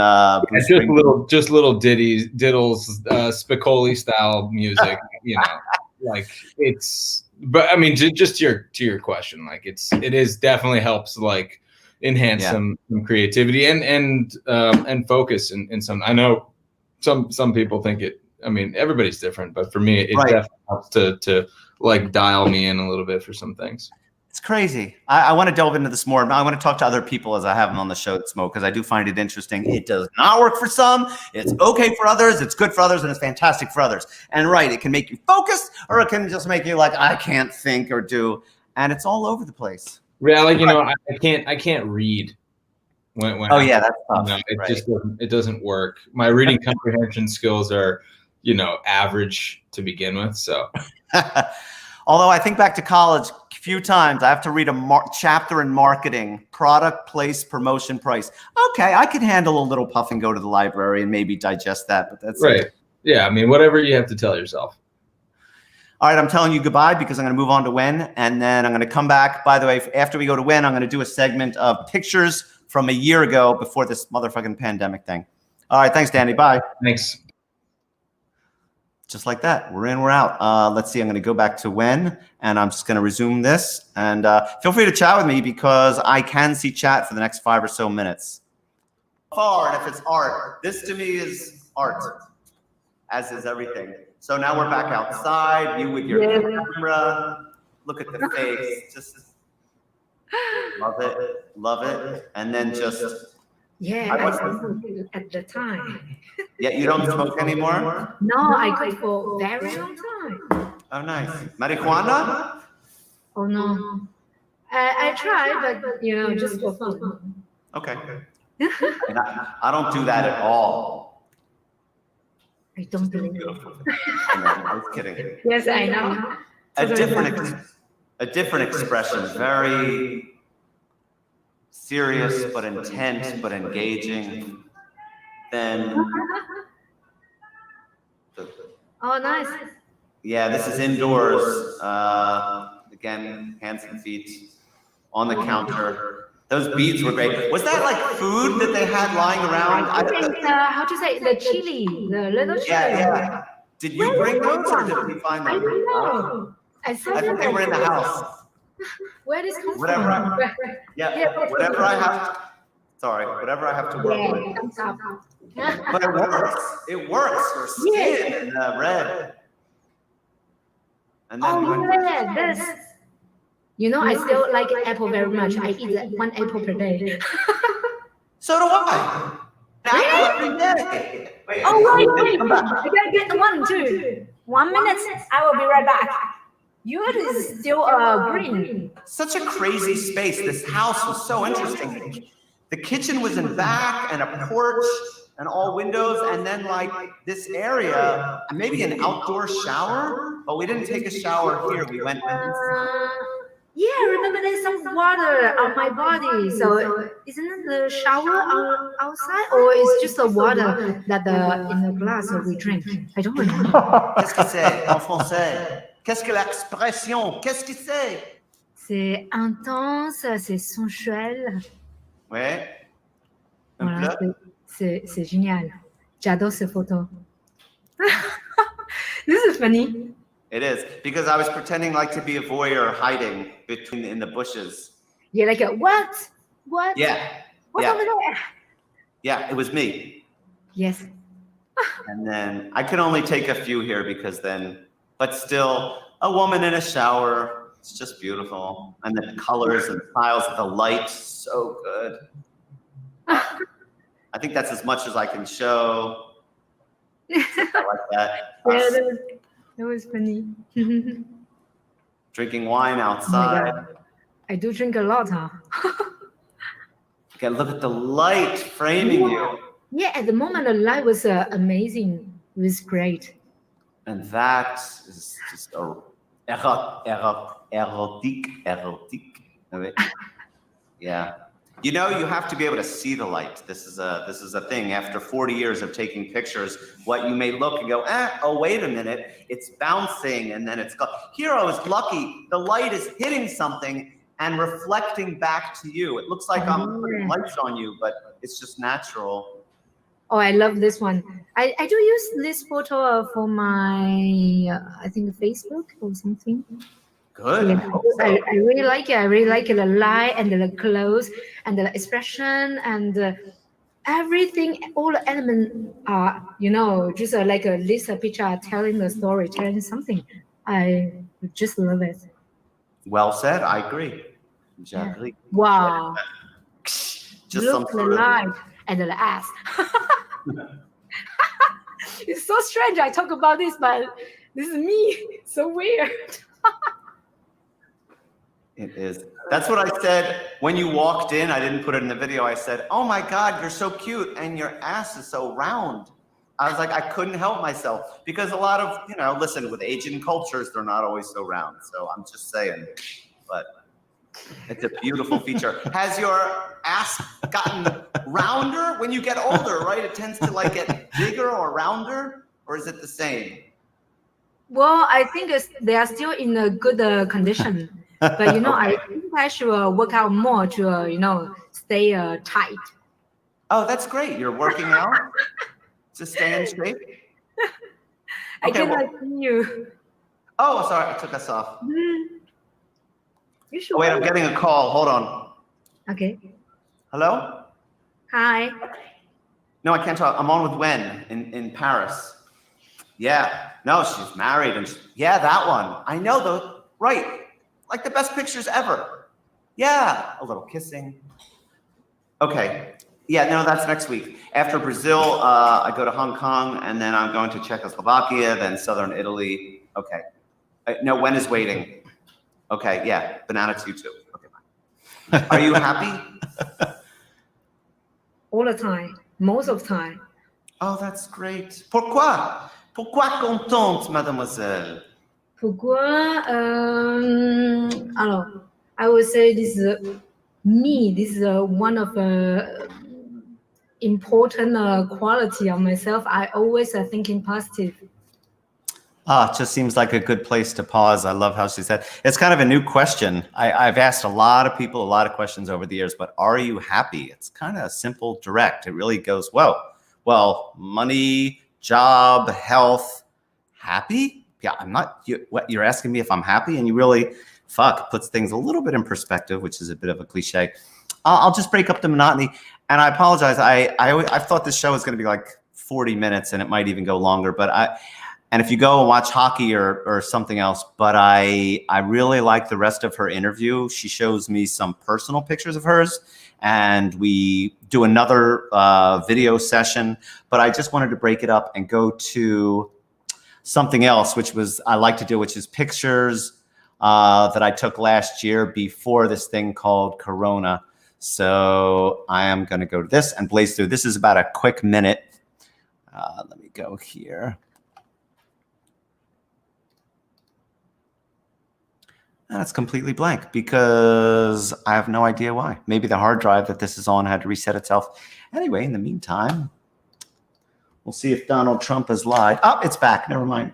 Bruce Springsteen? just little diddles, Spicoli style music. You know, like it's. But I mean, just to your question, like it is definitely helps like enhance some creativity and focus in some. I know some people think it. I mean, everybody's different, but for me, it definitely helps to like dial me in a little bit for some things. It's crazy. I want to delve into this more. I want to talk to other people as I have them on the show that smoke because I do find it interesting. It does not work for some. It's okay for others. It's good for others, and it's fantastic for others. And it can make you focus, or it can just make you like I can't think or do, and it's all over the place. Yeah, like I can't read. When that's tough. It doesn't work. My reading comprehension skills are average to begin with. So. Although I think back to college a few times, I have to read a chapter in marketing, product, place, promotion, price. Okay, I could handle a little puff and go to the library and maybe digest that, but that's right. it. Yeah, I mean, whatever you have to tell yourself. All right, I'm telling you goodbye because I'm going to move on to Wen, and then I'm going to come back. By the way, after we go to Wen, I'm going to do a segment of pictures from a year ago before this motherfucking pandemic thing. All right, thanks, Danny. Bye. Thanks. Just like that, we're in, we're out. Let's see, I'm going to go back to Wen, and I'm just going to resume this. And feel free to chat with me because I can see chat for the next 5 or so minutes. And if it's art, this to me is art, as is everything. So now we're back outside, you with your camera. Look at the face, just love it. And then just... Yeah, I smoked at the time. Yeah, you don't smoke anymore? No, I quit for a very long time. Oh, nice. Marijuana? Oh, no. I tried, but, just for fun. Okay. I don't do that at all. I don't believe it. I was kidding. Yes, I know. A different expression, very... serious but intense but engaging. Then oh, nice. Yeah, this is indoors. Again, hands and feet on the counter. Those beads were great. Was that like food that they had lying around? I think how to say the chili, the little chili. Yeah. Did you bring those or did we find them? I don't know. I think they were in the house. Where does come whatever from? Whatever I have to work with. But it works. It works for skin and red. And then this. I still like apple very much. I eat 1 apple per day. So do I. Apple every day. Wait. I gotta get 1 too. 1 minute. I will be right back. Yours is still green. Such a crazy space. This house was so interesting. The kitchen was in back and a porch and all windows, and then like this area, maybe an outdoor shower, but we didn't take a shower here. We went. Remember there's some water on my body. So isn't it the shower outside, or is just the water that in the glass we drink? I don't remember. Qu'est-ce que c'est en français? Qu'est-ce que l'expression? Qu'est-ce que c'est? C'est intense, c'est sensuel. Ouais. Voilà, c'est génial. J'adore ces photos. This is funny. It is, because I was pretending like to be a voyeur hiding in the bushes. You're like, what? What? Yeah. What's over there? Yeah, it was me. Yes. And then I could only take a few here but still, a woman in a shower. It's just beautiful. And the colors and styles of the light, so good. I think that's as much as I can show. I like that. That was funny. Drinking wine outside. Oh, I do drink a lot, huh? Okay, look at the light framing you. Yeah, at the moment the light was amazing. It was great. And that is just erotic. Yeah. You know, you have to be able to see the light. This is a thing. After 40 years of taking pictures, what you may look and go, oh, wait a minute, it's bouncing, and then it's gone. Here I was lucky. The light is hitting something and reflecting back to you. It looks like I'm putting lights on you, but it's just natural. Oh, I love this one. I do use this photo for my, I think, Facebook or something. Good. Yeah, I really like it. I really like it. The light and the clothes and the expression and everything. All the elements are, just like a Lisa picture telling the story, telling something. I just love it. Well said. I agree. Exactly. Wow. Just Look at the light and the ass. It's so strange. I talk about this, but this is me. So weird. It is. That's what I said when you walked in. I didn't put it in the video. I said, oh my God, you're so cute. And your ass is so round. I was like, I couldn't help myself because a lot of, listen, with Asian cultures, they're not always so round. So I'm just saying, but it's a beautiful feature. Has your ass gotten rounder when you get older, right? It tends to like get bigger or rounder, or is it the same? Well, I think they are still in a good condition. But, Okay. I think I should work out more to, stay tight. Oh, that's great. You're working out to stay in shape? I cannot see you. Oh, sorry. I took us off. You should Wait, I'm getting a call. Hold on. Okay. Hello? Hi. No, I can't talk. I'm on with Wen in Paris. Yeah. No, she's married. And yeah, that one. I know though. Right. Like the best pictures ever. Yeah. A little kissing. Okay. Yeah, no, that's next week. After Brazil, I go to Hong Kong, and then I'm going to Czechoslovakia, then Southern Italy. Okay. No, Wen is waiting. Okay, yeah. Banana to you too. Okay, bye. Are you happy? All the time. Most of the time. Oh, that's great. Pourquoi? Pourquoi contente, mademoiselle? Pourquoi? Alors, I would say this is me. This is one of important quality of myself. I always thinking positive. It just seems like a good place to pause. I love how she said it's kind of a new question. I've asked a lot of people a lot of questions over the years, but are you happy? It's kind of simple, direct. It really goes, well, money, job, health, happy? Yeah, I'm not. You're asking me if I'm happy, and you really puts things a little bit in perspective, which is a bit of a cliche. I'll just break up the monotony, and I apologize. I thought this show was going to be like 40 minutes, and it might even go longer. And if you go and watch hockey or something else, but I really like the rest of her interview. She shows me some personal pictures of hers, and we do another video session. But I just wanted to break it up and go to something else, which was I like to do, which is pictures that I took last year before this thing called Corona. So I am going to go to this and blaze through. This is about a quick minute. Let me go here. And it's completely blank because I have no idea why. Maybe the hard drive that this is on had to reset itself. Anyway, in the meantime, we'll see if Donald Trump has lied. Oh, it's back. Never mind.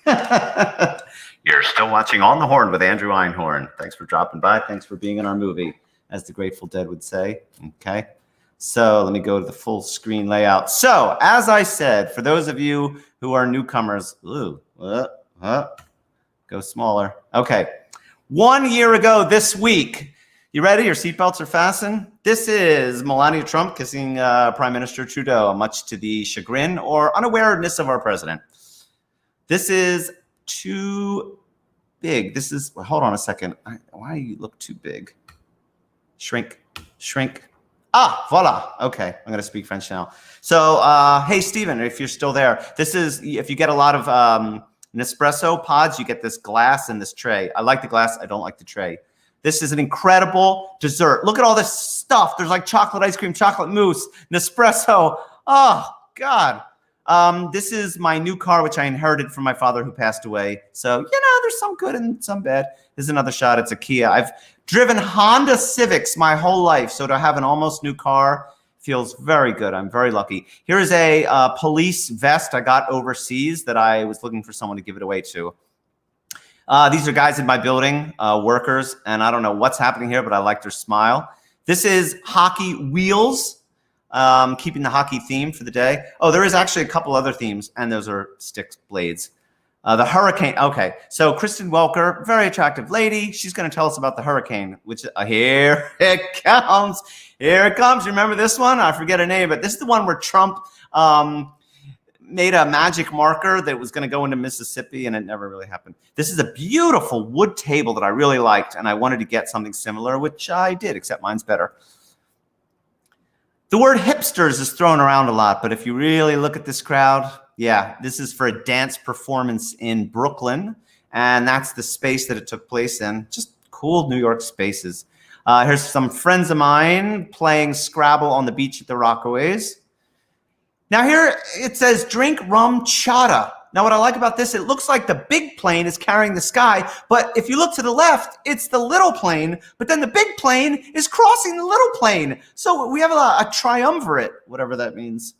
You're still watching On the Horn with Andrew Einhorn. Thanks for dropping by. Thanks for being in our movie, as the Grateful Dead would say. Okay. So let me go to the full screen layout. So as I said, for those of you who are newcomers, go smaller. Okay. 1 year ago this week, you ready? Your seatbelts are fastened. This is Melania Trump kissing Prime Minister Trudeau, much to the chagrin or unawareness of our president. This is too big. This is, hold on a second. Why do you look too big? Shrink. Ah, voila. Okay, I'm going to speak French now. So, hey, Steven, if you're still there, this is, if you get a lot of Nespresso pods, you get this glass and this tray. I like the glass. I don't like the tray. This is an incredible dessert. Look at all this stuff. There's like chocolate ice cream, chocolate mousse, Nespresso. Oh, God. This is my new car, which I inherited from my father who passed away. So, there's some good and some bad. This is another shot. It's a Kia. I've driven Honda Civics my whole life, so to have an almost new car feels very good. I'm very lucky. Here is a police vest I got overseas that I was looking for someone to give it away to. These are guys in my building, workers, and I don't know what's happening here, but I like their smile. This is hockey wheels, keeping the hockey theme for the day. Oh, there is actually a couple other themes, and those are sticks, blades. The hurricane. Okay, so Kristen Welker, very attractive lady. She's going to tell us about the hurricane, which here it comes. Here it comes. Remember this one? I forget her name, but this is the one where Trump made a magic marker that was going to go into Mississippi, and it never really happened. This is a beautiful wood table that I really liked, and I wanted to get something similar, which I did, except mine's better. The word hipsters is thrown around a lot, but if you really look at this crowd, yeah, this is for a dance performance in Brooklyn, and that's the space that it took place in. Just cool New York spaces. Here's some friends of mine playing Scrabble on the beach at the Rockaways. Now here it says drink rum chata. Now what I like about this, it looks like the big plane is carrying the sky, but if you look to the left, it's the little plane, but then the big plane is crossing the little plane. So we have a triumvirate, whatever that means.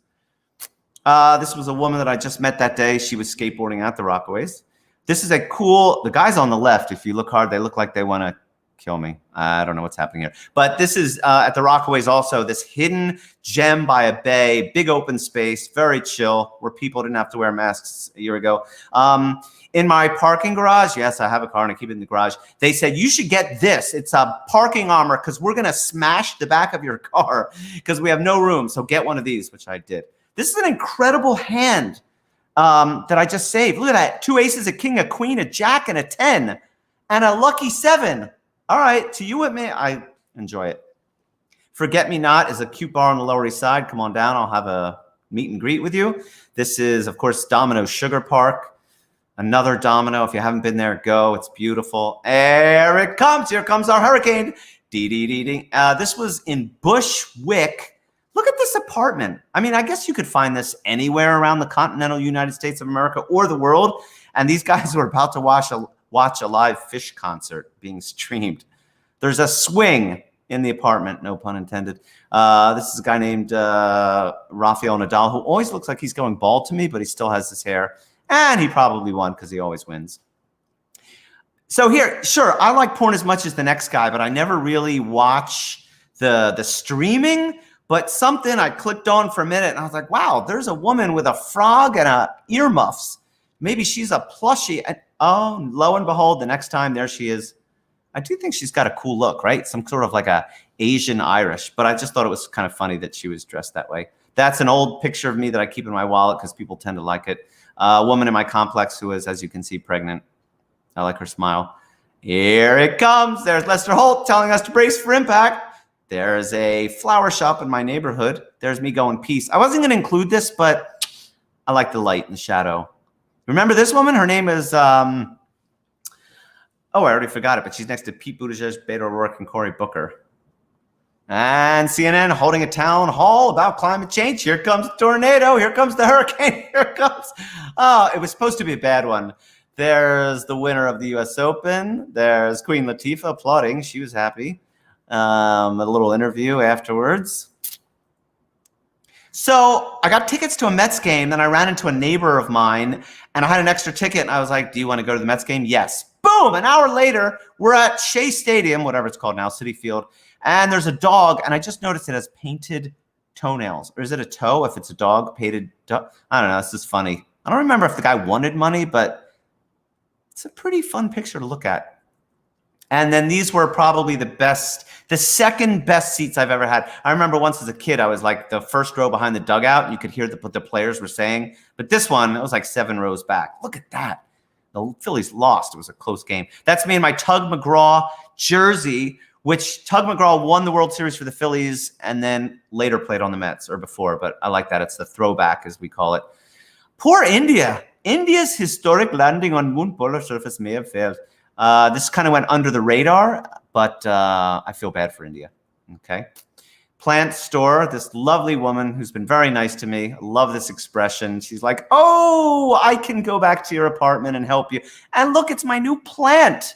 This was a woman that I just met that day. She was skateboarding at the Rockaways. This is a cool, the guys on the left, if you look hard, they look like they want to kill me. I don't know what's happening here. But this is at the Rockaways also, this hidden gem by a bay, big open space, very chill, where people didn't have to wear masks a year ago. In my parking garage, yes, I have a car and I keep it in the garage. They said, you should get this. It's a parking armor because we're going to smash the back of your car because we have no room. So get one of these, which I did. This is an incredible hand that I just saved. Look at that. 2 aces, a king, a queen, a jack, and a 10, and a lucky 7. All right, to you with me, I enjoy it. Forget Me Not is a cute bar on the Lower East Side. Come on down. I'll have a meet and greet with you. This is, of course, Domino Sugar Park. Another Domino. If you haven't been there, go. It's beautiful. Here it comes. Here comes our hurricane. Dee-dee-dee-dee. This was in Bushwick. Look at this apartment. I mean, I guess you could find this anywhere around the continental United States of America or the world. And these guys were about to watch a live Fish concert being streamed. There's a swing in the apartment, no pun intended. This is a guy named Rafael Nadal, who always looks like he's going bald to me, but he still has his hair. And he probably won because he always wins. So here, sure, I like porn as much as the next guy, but I never really watch the streaming. But something I clicked on for a minute, and I was like, wow, there's a woman with a frog and earmuffs. Maybe she's a plushie. And, oh, lo and behold, the next time, there she is. I do think she's got a cool look, right? Some sort of like a Asian Irish. But I just thought it was kind of funny that she was dressed that way. That's an old picture of me that I keep in my wallet because people tend to like it. A woman in my complex who is, as you can see, pregnant. I like her smile. Here it comes. There's Lester Holt telling us to brace for impact. There's a flower shop in my neighborhood. There's me going peace. I wasn't going to include this, but I like the light and the shadow. Remember this woman? Her name is, I already forgot it, but she's next to Pete Buttigieg, Beto O'Rourke, and Cory Booker. And CNN holding a town hall about climate change. Here comes the tornado. Here comes the hurricane. Here it comes. Oh, it was supposed to be a bad one. There's the winner of the U.S. Open. There's Queen Latifah applauding. She was happy. A little interview afterwards. So I got tickets to a Mets game. Then I ran into a neighbor of mine, and I had an extra ticket. And I was like, do you want to go to the Mets game? Yes. Boom. An hour later, we're at Shea Stadium, whatever it's called now, Citi Field. And there's a dog, and I just noticed it has painted toenails. Or is it a toe if it's a dog? Painted toe? I don't know. This is funny. I don't remember if the guy wanted money, but it's a pretty fun picture to look at. And then these were probably the second best seats I've ever had. I remember once as a kid, I was like the first row behind the dugout. And you could hear what the players were saying. But this one, it was like 7 rows back. Look at that. The Phillies lost. It was a close game. That's me in my Tug McGraw jersey, which Tug McGraw won the World Series for the Phillies and then later played on the Mets, or before. But I like that. It's the throwback, as we call it. Poor India. India's historic landing on moon polar surface may have failed. This kind of went under the radar, but I feel bad for India. Okay. plant store, this lovely woman who's been very nice to me. I love this expression. She's like, oh, I can go back to your apartment and help you. And look, it's my new plant.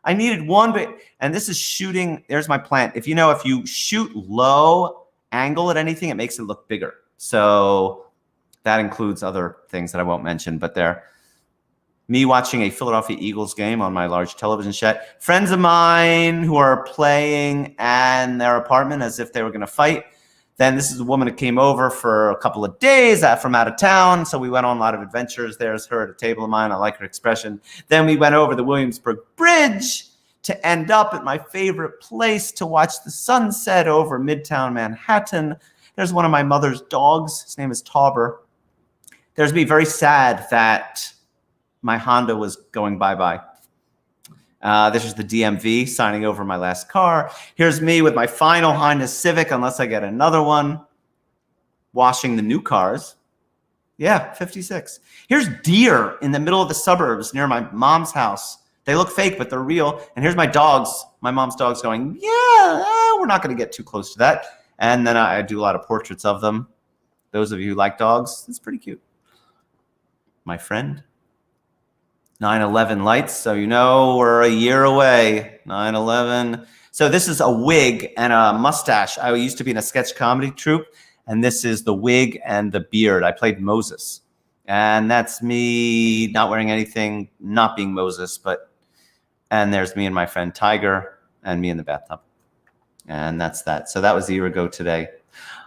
I needed one, and this is shooting. There's my plant. If you shoot low angle at anything, it makes it look bigger. So that includes other things that I won't mention, but there. Me watching a Philadelphia Eagles game on my large television set. Friends of mine who are playing in their apartment as if they were going to fight. Then this is a woman who came over for a couple of days from out of town. So we went on a lot of adventures. There's her at a table of mine. I like her expression. Then we went over the Williamsburg Bridge to end up at my favorite place to watch the sunset over Midtown Manhattan. There's one of my mother's dogs. His name is Tauber. There's me very sad that my Honda was going bye-bye. This is the DMV signing over my last car. Here's me with my final Honda Civic, unless I get another one, washing the new cars. Yeah, 56. Here's deer in the middle of the suburbs near my mom's house. They look fake, but they're real. And here's my dogs, my mom's dogs going, yeah, we're not going to get too close to that. And then I do a lot of portraits of them. Those of you who like dogs, it's pretty cute. My friend. 9/11 lights, so we're a year away. 9/11. So this is a wig and a mustache. I used to be in a sketch comedy troupe, and this is the wig and the beard. I played Moses. And that's me not wearing anything, not being Moses, and there's me and my friend Tiger, and me in the bathtub. And that's that. So that was a year ago today.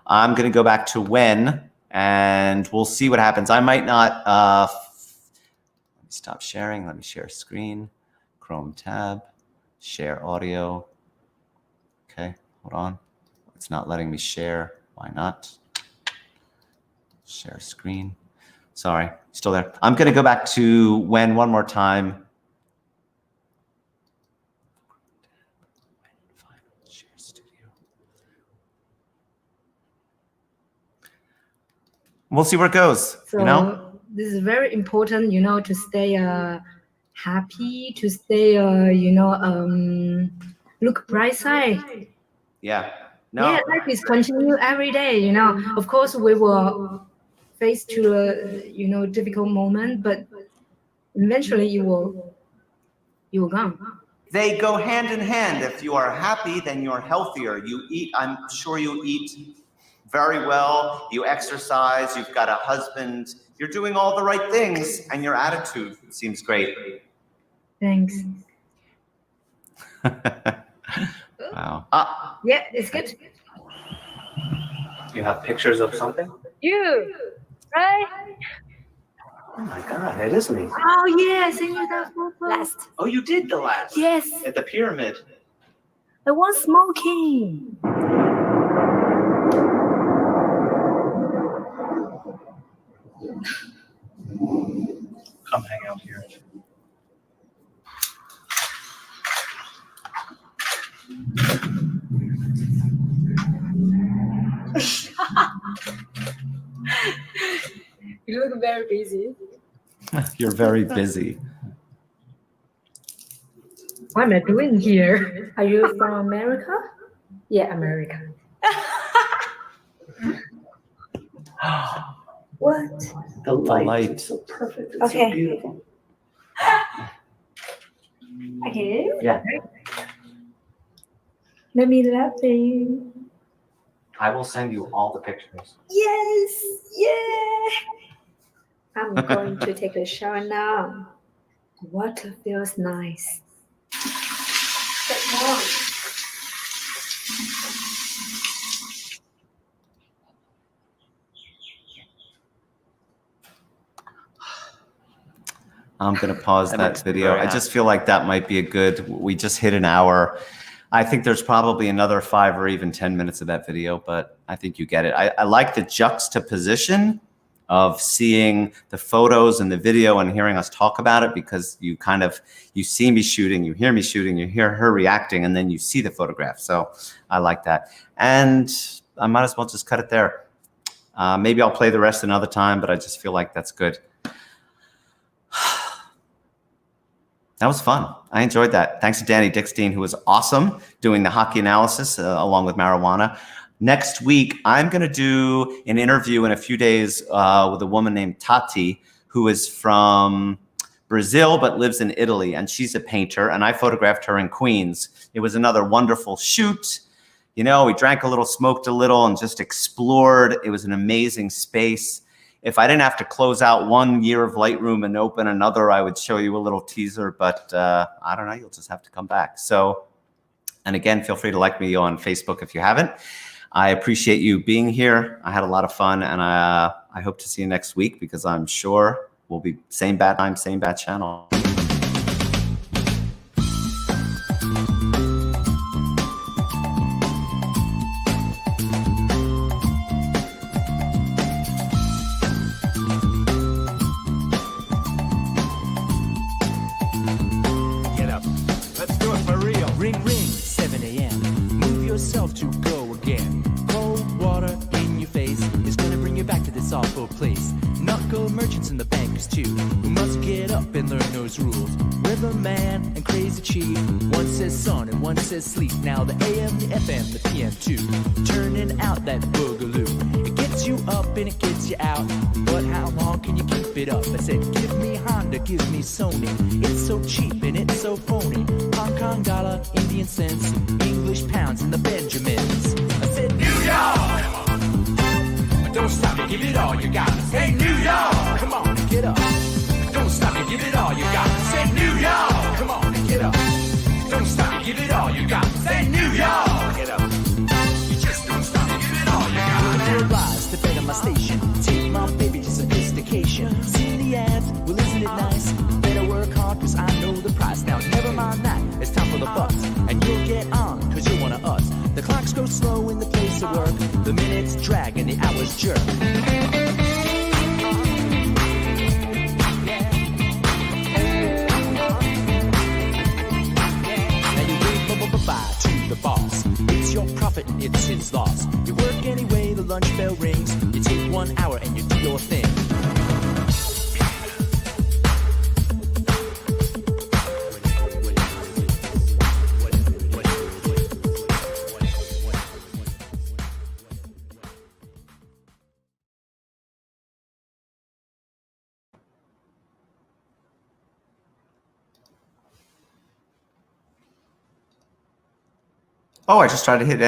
I'm going to go back to Wen, and we'll see what happens. I might not... Stop sharing. Let me share screen. Chrome tab. Share audio. Okay, hold on. It's not letting me share. Why not? Share screen. Sorry, still there. I'm going to go back to Wen one more time. Share studio. We'll see where it goes. So, this is very important, to stay happy, to stay, look bright side. Yeah. No. Yeah, life is continue every day, Of course, we will face to a, difficult moment, but eventually you will come. They go hand in hand. If you are happy, then you're healthier. You eat, I'm sure you eat very well. You exercise, you've got a husband. You're doing all the right things, and your attitude seems great. Thanks. Wow. Yeah, it's good. You have pictures of something? You, right? Oh my God, it is me. Oh, yeah, I sent you that photo. Last. Oh, you did the last? Yes. At the pyramid. I want smoking. Come hang out here. You look very busy. You're very busy. What am I doing here? Are you from America? Yeah, America. What? The light. It's so perfect. It's Okay. so beautiful. Okay. Yeah. Let me laughing. I will send you all the pictures. Yes. Yeah. I'm going to take a shower now. Water feels nice. Come on. I'm going to pause that video. I just feel like that might be a good, we just hit an hour. I think there's probably another 5 or even 10 minutes of that video, but I think you get it. I like the juxtaposition of seeing the photos and the video and hearing us talk about it, because you you see me shooting, you hear me shooting, you hear her reacting, and then you see the photograph. So I like that. And I might as well just cut it there. Maybe I'll play the rest another time, but I just feel like that's good. That was fun. I enjoyed that. Thanks to Danny Dickstein, who was awesome doing the hockey analysis along with marijuana. Next week, I'm going to do an interview in a few days with a woman named Tati, who is from Brazil but lives in Italy, and she's a painter, and I photographed her in Queens. It was another wonderful shoot. You know, we drank a little, smoked a little, and just explored. It was an amazing space. If I didn't have to close out 1 year of Lightroom and open another, I would show you a little teaser, but I don't know, you'll just have to come back. So, and again, feel free to like me on Facebook if you haven't. I appreciate you being here. I had a lot of fun, and I hope to see you next week, because I'm sure we'll be same bad time, same bad channel. Get up. Let's do it for real. Ring, ring, 7 a.m. Move yourself to go again. Cold water in your face is gonna bring you back to this awful place. Knuckle merchants and the bankers too, who must get up and learn those rules. Riverman and Crazy Chief, one says sun and one says sleep. Now the AM, the FM, the PM too, turning out that boogaloo. It gets you up and it gets you out, but how long can you keep it up? I said, give me Honda, give me Sony. It's so cheap and it's so phony. Hong Kong dollar, Indian cents, English pounds and the Benjamins. I said, New York! Don't stop and give it all you got. Say New York! Come on, get up. Don't stop and give it all you got. Say New York! Come on, get up. Don't stop and give it all you got. Say New York! Get up. You just don't stop and give it all you got. Now rise to bed on my station. Take my baby to sophistication. See the ads? Well, isn't it nice? Better work hard, cause I know the price. Now, never mind that. It's time for the bus. And you'll get on, cause you're one of us. The clocks go slow in the place of work. The minutes drag and the hours jerk. Now you wave bye-bye to the boss. It's your profit and it's his loss. You work anyway, the lunch bell rings. You take 1 hour and you do your thing. Oh, I just tried to hit